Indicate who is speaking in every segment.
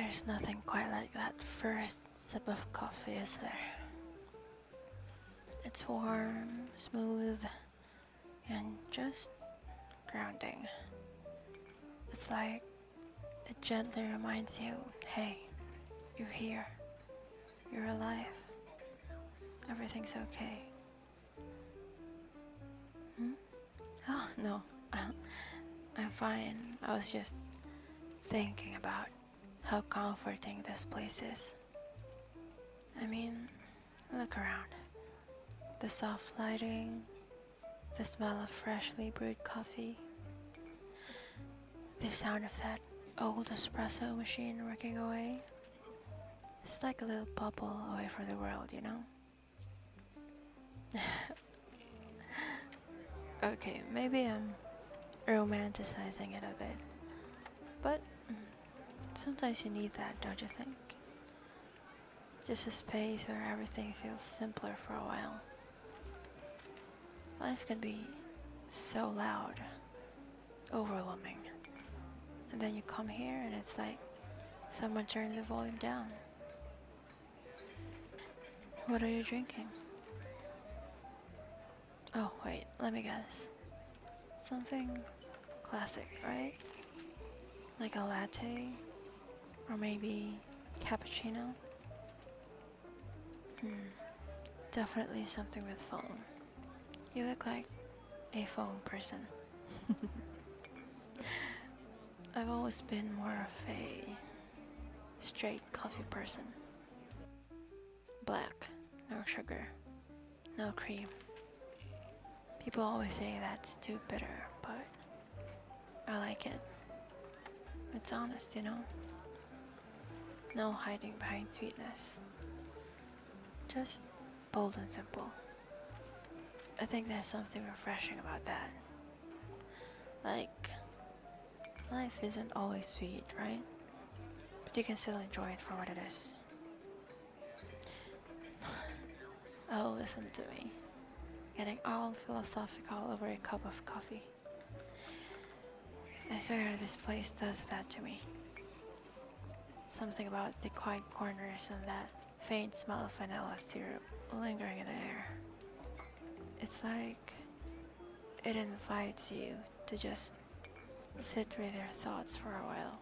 Speaker 1: There's nothing quite like that first sip of coffee, is there? It's warm, smooth, and just grounding. It's like it gently reminds you, hey, you're here, you're alive, everything's okay. Hmm? Oh, no, I'm fine. I was just thinking about how comforting this place is. I mean, look around. The soft lighting, the smell of freshly brewed coffee, the sound of that old espresso machine working away. It's like a little bubble away from the world, you know? Okay, maybe I'm romanticizing it a bit, but sometimes you need that, don't you think? Just a space where everything feels simpler for a while. Life can be so loud, overwhelming, and then you come here and it's like someone turned the volume down. What are you drinking? Oh, wait, let me guess. Something classic, right? Like a latte? Or maybe cappuccino? Definitely something with foam. You look like a foam person. I've always been more of a straight coffee person. Black, no sugar, no cream. People always say that's too bitter, but I like it. It's honest, you know? No hiding behind sweetness. Just bold and simple. I think there's something refreshing about that. Like, life isn't always sweet, right? But you can still enjoy it for what it is. Oh, listen to me. Getting all philosophical over a cup of coffee. I swear this place does that to me. Something about the quiet corners and that faint smell of vanilla syrup lingering in the air. It's like it invites you to just sit with your thoughts for a while.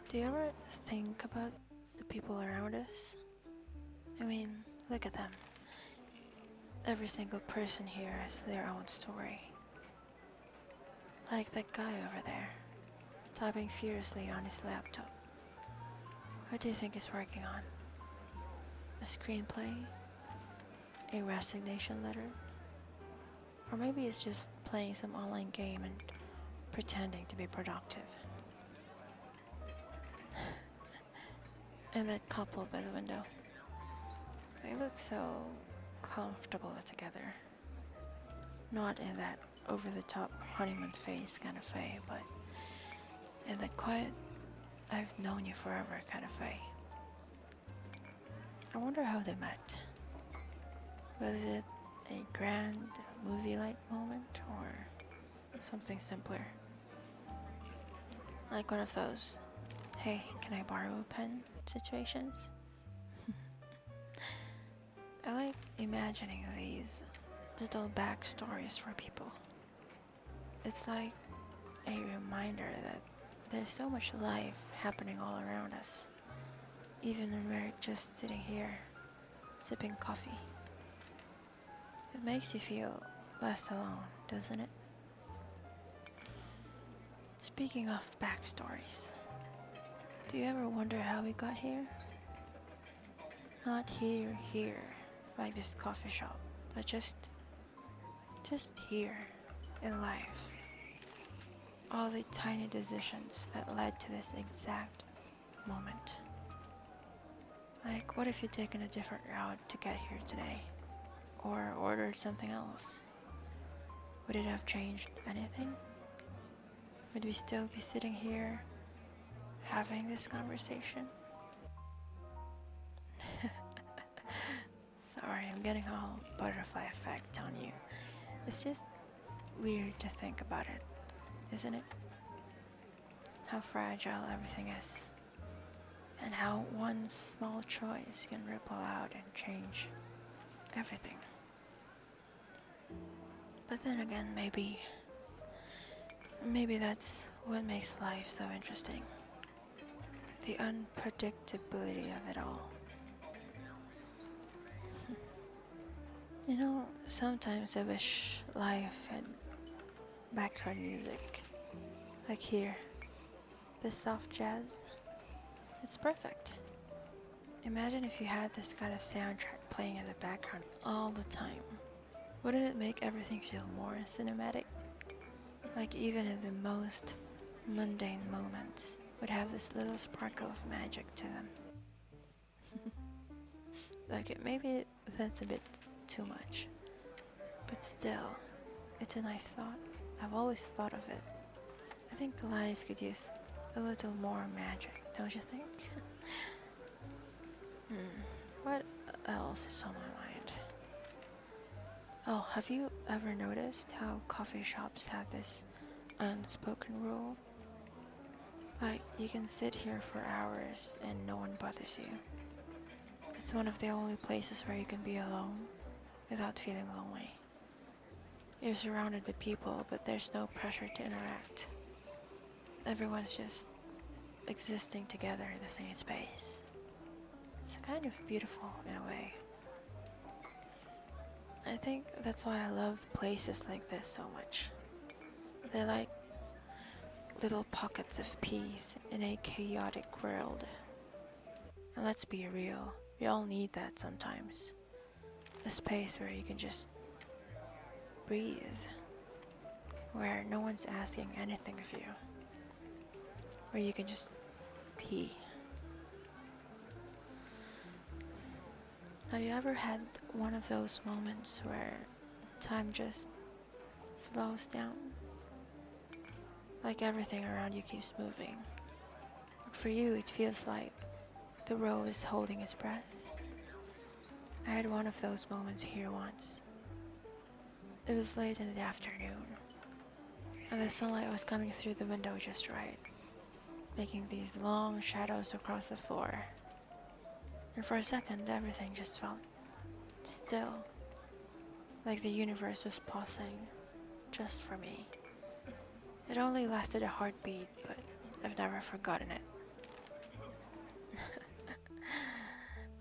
Speaker 1: Do you ever think about the people around us? I mean, look at them. Every single person here has their own story. Like that guy over there, typing furiously on his laptop. What do you think he's working on? A screenplay? A resignation letter? Or maybe he's just playing some online game and pretending to be productive. And that couple by the window. They look so comfortable together. Not in that over-the-top honeymoon phase kind of way, but in that quiet, I've known you forever kind of way. I wonder how they met. Was it a grand movie-like moment or something simpler? Like one of those, hey, can I borrow a pen situations? I like imagining these little backstories for people. It's like a reminder that there's so much life happening all around us, even when we're just sitting here, sipping coffee. It makes you feel less alone, doesn't it? Speaking of backstories, do you ever wonder how we got here? Not here, like this coffee shop, but just here in life. All the tiny decisions that led to this exact moment. Like, what if you'd taken a different route to get here today? Or ordered something else? Would it have changed anything? Would we still be sitting here having this conversation? Sorry, I'm getting all butterfly effect on you. It's just weird to think about it, isn't it? how fragile everything is, and how one small choice can ripple out and change everything. But then again, maybe that's what makes life so interesting. The unpredictability of it all. You know, sometimes I wish life had background music. Like here, this soft jazz. It's perfect. Imagine if you had this kind of soundtrack playing in the background all the time. Wouldn't it make everything feel more cinematic? Like even in the most mundane moments would have this little sparkle of magic to them. Like maybe that's a bit too much. But still, it's a nice thought. I've always thought of it. I think life could use a little more magic, don't you think? What else is on my mind? Oh, have you ever noticed how coffee shops have this unspoken rule? Like, you can sit here for hours and no one bothers you. It's one of the only places where you can be alone without feeling lonely. You're surrounded by people, but there's no pressure to interact. Everyone's just existing together in the same space. It's kind of beautiful in a way. I think that's why I love places like this so much. They're like little pockets of peace in a chaotic world. And let's be real, we all need that sometimes. A space where you can just breathe, where no one's asking anything of you, where you can just be. Have you ever had one of those moments where time just slows down? Like everything around you keeps moving. For you, it feels like the world is holding its breath. I had one of those moments here once. It was late in the afternoon, and the sunlight was coming through the window just right, making these long shadows across the floor. And for a second, everything just felt still, like the universe was pausing just for me. It only lasted a heartbeat, but I've never forgotten it.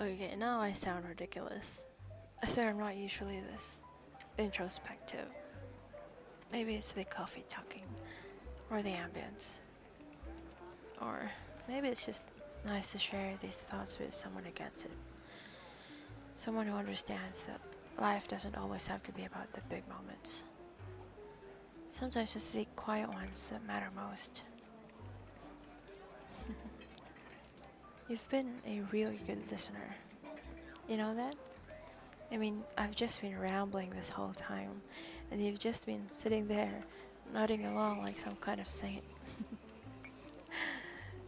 Speaker 1: Okay, now I sound ridiculous. I swear I'm not usually this introspective. Maybe it's the coffee talking, or the ambience. Or maybe it's just nice to share these thoughts with someone who gets it. Someone who understands that life doesn't always have to be about the big moments. Sometimes it's the quiet ones that matter most. You've been a really good listener. You know that? I mean, I've just been rambling this whole time, and you've just been sitting there, nodding along like some kind of saint.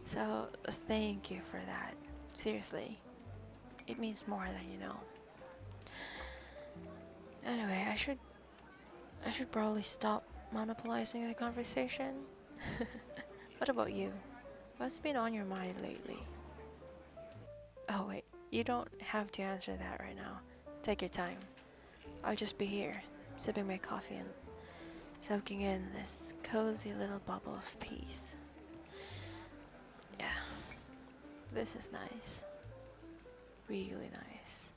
Speaker 1: So, thank you for that. Seriously. It means more than you know. Anyway, I should probably stop monopolizing the conversation. What about you? What's been on your mind lately? Oh wait, you don't have to answer that right now. Take your time. I'll just be here, sipping my coffee and soaking in this cozy little bubble of peace. Yeah, this is nice. Really nice.